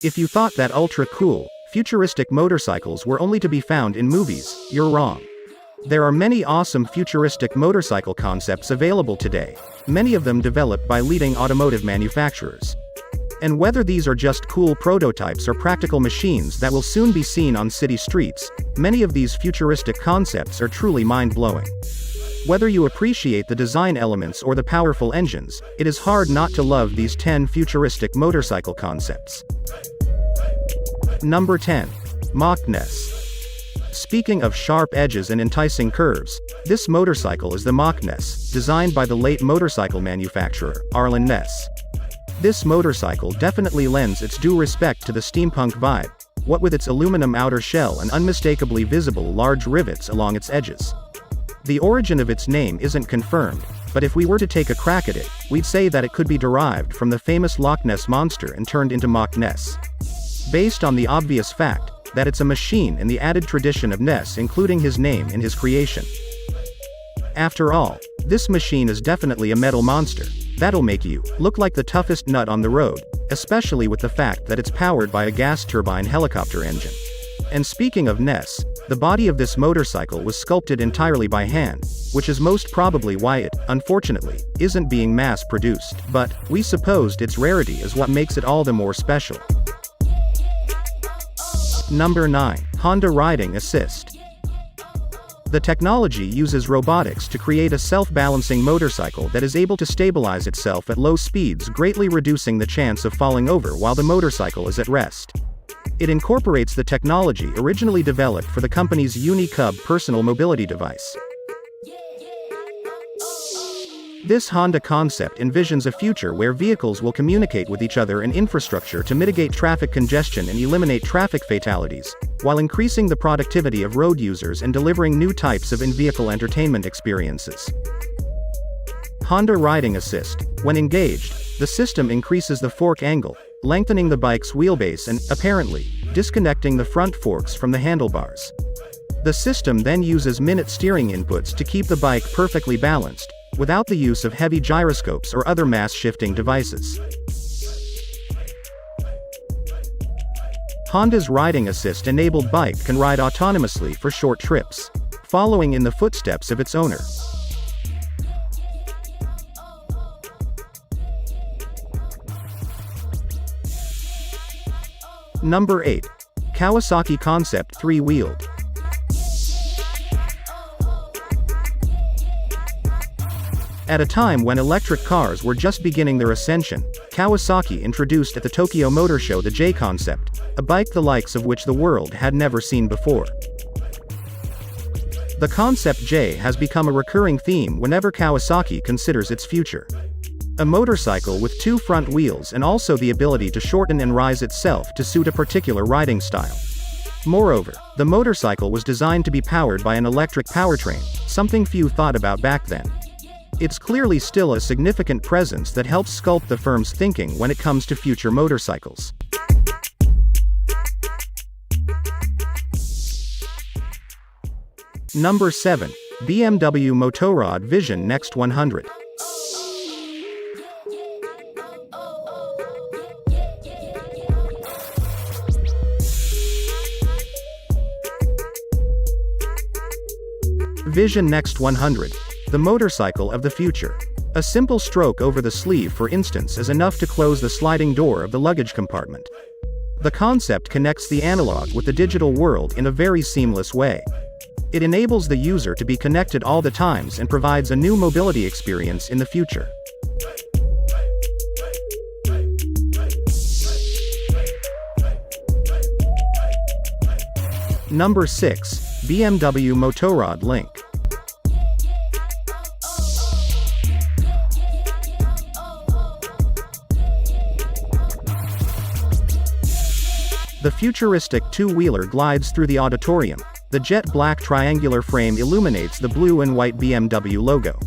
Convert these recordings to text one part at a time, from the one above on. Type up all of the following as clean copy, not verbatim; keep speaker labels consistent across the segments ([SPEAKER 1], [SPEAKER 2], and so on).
[SPEAKER 1] If you thought that ultra-cool, futuristic motorcycles were only to be found in movies, you're wrong. There are many awesome futuristic motorcycle concepts available today, many of them developed by leading automotive manufacturers. And whether these are just cool prototypes or practical machines that will soon be seen on city streets, many of these futuristic concepts are truly mind-blowing. Whether you appreciate the design elements or the powerful engines, it is hard not to love these 10 futuristic motorcycle concepts. Number 10. Mach Ness. Speaking of sharp edges and enticing curves, this motorcycle is the Mach Ness, designed by the late motorcycle manufacturer, Arlen Ness. This motorcycle definitely lends its due respect to the steampunk vibe, what with its aluminum outer shell and unmistakably visible large rivets along its edges. The origin of its name isn't confirmed, but if we were to take a crack at it, we'd say that it could be derived from the famous Loch Ness monster and turned into Mach Ness. Based on the obvious fact that it's a machine in the added tradition of Ness including his name in his creation. After all, this machine is definitely a metal monster that'll make you look like the toughest nut on the road, especially with the fact that it's powered by a gas turbine helicopter engine. And speaking of Ness, the body of this motorcycle was sculpted entirely by hand, which is most probably why it, unfortunately, isn't being mass-produced, but we supposed its rarity is what makes it all the more special. Number 9. Honda Riding Assist. The technology uses robotics to create a self-balancing motorcycle that is able to stabilize itself at low speeds, greatly reducing the chance of falling over while the motorcycle is at rest. It incorporates the technology originally developed for the company's Uni-Cub personal mobility device. This Honda concept envisions a future where vehicles will communicate with each other and infrastructure to mitigate traffic congestion and eliminate traffic fatalities, while increasing the productivity of road users and delivering new types of in-vehicle entertainment experiences. Honda Riding Assist. When engaged, the system increases the fork angle, lengthening the bike's wheelbase and, apparently, disconnecting the front forks from the handlebars. The system then uses minute steering inputs to keep the bike perfectly balanced, without the use of heavy gyroscopes or other mass-shifting devices. Honda's Riding Assist-enabled bike can ride autonomously for short trips, following in the footsteps of its owner. Number 8. Kawasaki Concept 3-Wheeled. At a time when electric cars were just beginning their ascension, Kawasaki introduced at the Tokyo Motor Show the J Concept, a bike the likes of which the world had never seen before. The Concept J has become a recurring theme whenever Kawasaki considers its future. A motorcycle with 2 front wheels and also the ability to shorten and rise itself to suit a particular riding style. Moreover, the motorcycle was designed to be powered by an electric powertrain, something few thought about back then. It's clearly still a significant presence that helps sculpt the firm's thinking when it comes to future motorcycles. Number 7. BMW Motorrad Vision Next 100. Vision Next 100. The motorcycle of the future. A simple stroke over the sleeve, for instance, is enough to close the sliding door of the luggage compartment. The concept connects the analog with the digital world in a very seamless way. It enables the user to be connected all the times and provides a new mobility experience in the future. Number 6. BMW Motorrad Link. The futuristic two-wheeler glides through the auditorium. The jet black triangular frame illuminates the blue and white BMW logo.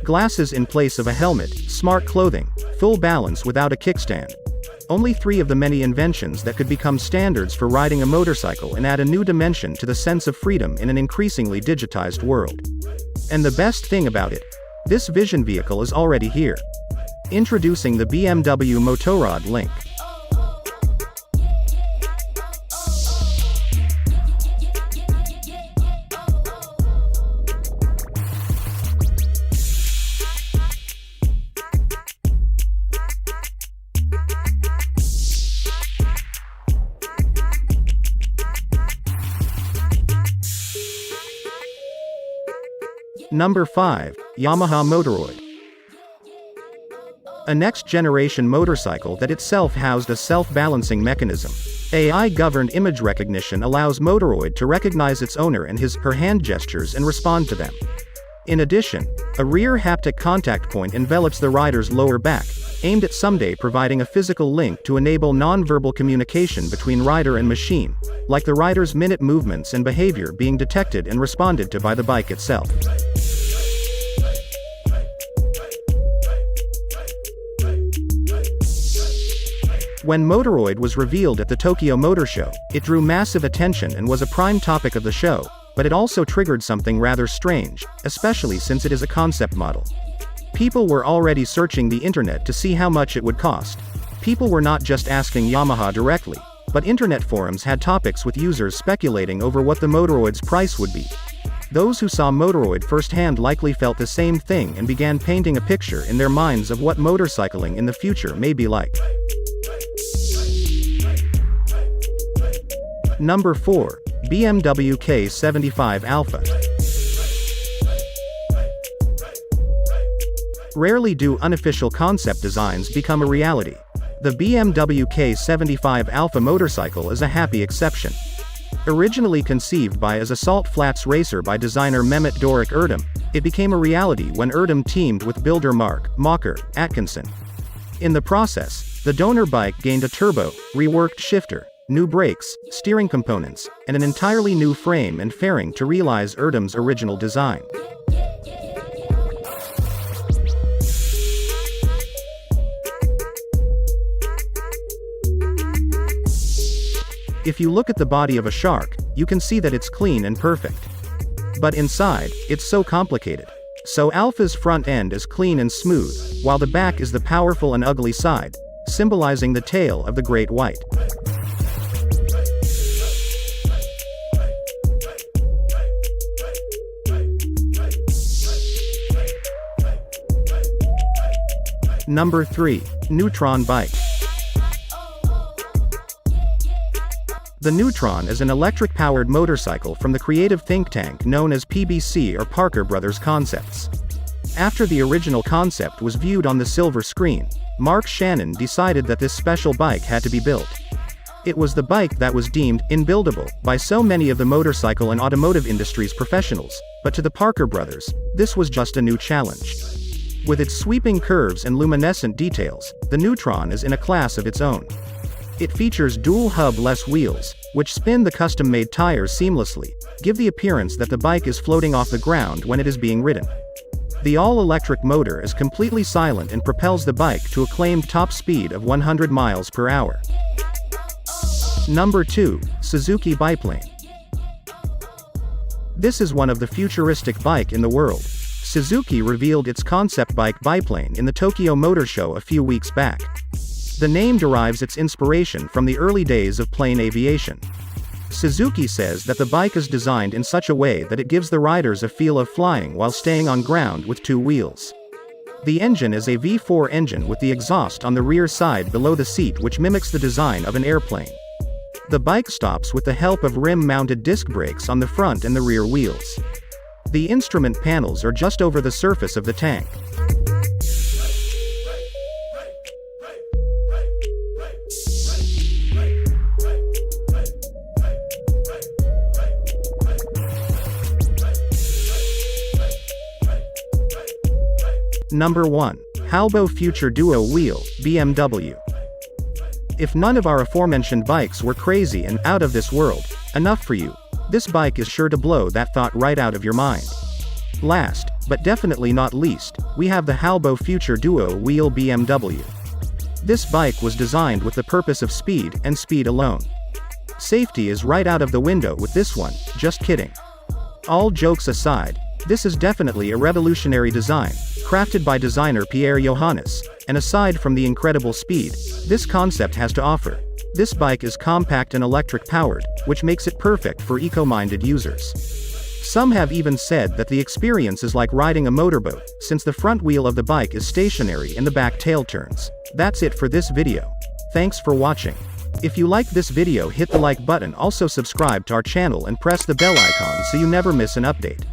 [SPEAKER 1] Glasses in place of a helmet, smart clothing, full balance without a kickstand. Only 3 of the many inventions that could become standards for riding a motorcycle and add a new dimension to the sense of freedom in an increasingly digitized world. And the best thing about it, This vision vehicle is already here. Introducing the BMW Motorrad Link.
[SPEAKER 2] Number 5. Yamaha Motoroid.
[SPEAKER 1] A next-generation motorcycle that itself housed a self-balancing mechanism. AI-governed image recognition allows Motoroid to recognize its owner and his/her hand gestures and respond to them. In addition, a rear haptic contact point envelops the rider's lower back, aimed at someday providing a physical link to enable non-verbal communication between rider and machine, like the rider's minute movements and behavior being detected and responded to by the bike itself. When Motoroid was revealed at the Tokyo Motor Show, it drew massive attention and was a prime topic of the show, but it also triggered something rather strange, especially since it is a concept model. People were already searching the internet to see how much it would cost. People were not just asking Yamaha directly, but internet forums had topics with users speculating over what the Motoroid's price would be. Those who saw Motoroid firsthand likely felt the same thing and began painting a picture in their minds of what motorcycling in the future may be like.
[SPEAKER 2] Number 4. BMW K75 Alpha. Rarely do unofficial concept designs become a reality. The BMW K75 Alpha motorcycle is a happy exception. Originally conceived as a salt flats racer by designer Mehmet Doruk Erdem, it became a reality when Erdem teamed with builder Mark Mocker Atkinson. In the process, the donor bike gained a turbo, reworked shifter, new brakes, steering components, and an entirely new frame and fairing to realize Erdem's original design. If you look at the body of a shark, you can see that it's clean and perfect. But inside, it's so complicated. So Alpha's front end is clean and smooth, while the back is the powerful and ugly side, symbolizing the tail of the great white. Number 3. Neutron Bike. The Neutron is an electric-powered motorcycle from the creative think tank known as PBC or Parker Brothers Concepts. After the original concept was viewed on the silver screen, Mark Shannon decided that this special bike had to be built. It was the bike that was deemed inbuildable by so many of the motorcycle and automotive industry's professionals, but to the Parker Brothers, this was just a new challenge. With its sweeping curves and luminescent details, the Neutron is in a class of its own. It features dual hub-less wheels, which spin the custom-made tires seamlessly, give the appearance that the bike is floating off the ground when it is being ridden. The all-electric motor is completely silent and propels the bike to a claimed top speed of 100 miles per hour. Number 2. Suzuki Biplane. This is one of the futuristic bike in the world. Suzuki revealed its concept bike biplane in the Tokyo Motor Show a few weeks back. The name derives its inspiration from the early days of plane aviation. Suzuki says that the bike is designed in such a way that it gives the riders a feel of flying while staying on ground with two wheels. The engine is a V4 engine with the exhaust on the rear side below the seat, which mimics the design of an airplane. The bike stops with the help of rim-mounted disc brakes on the front and the rear wheels. The instrument panels are just over the surface of the tank. Number 1. Halbo Future Duo Wheel, BMW. If none of our aforementioned bikes were crazy and out of this world enough for you, this bike is sure to blow that thought right out of your mind. Last, but definitely not least, we have the Halbo Future Duo Wheel BMW. This bike was designed with the purpose of speed and speed alone. Safety is right out of the window with this one, just kidding. All jokes aside,
[SPEAKER 1] This is definitely a revolutionary design, crafted by designer Pierre Johannes, and aside from the incredible speed this concept has to offer, this bike is compact and electric-powered, which makes it perfect for eco-minded users. Some have even said that the experience is like riding a motorboat, since the front wheel of the bike is stationary and the back tail turns. That's it for this video. Thanks for watching. If you like this video, hit the like button, also subscribe to our channel and press the bell icon so you never miss an update.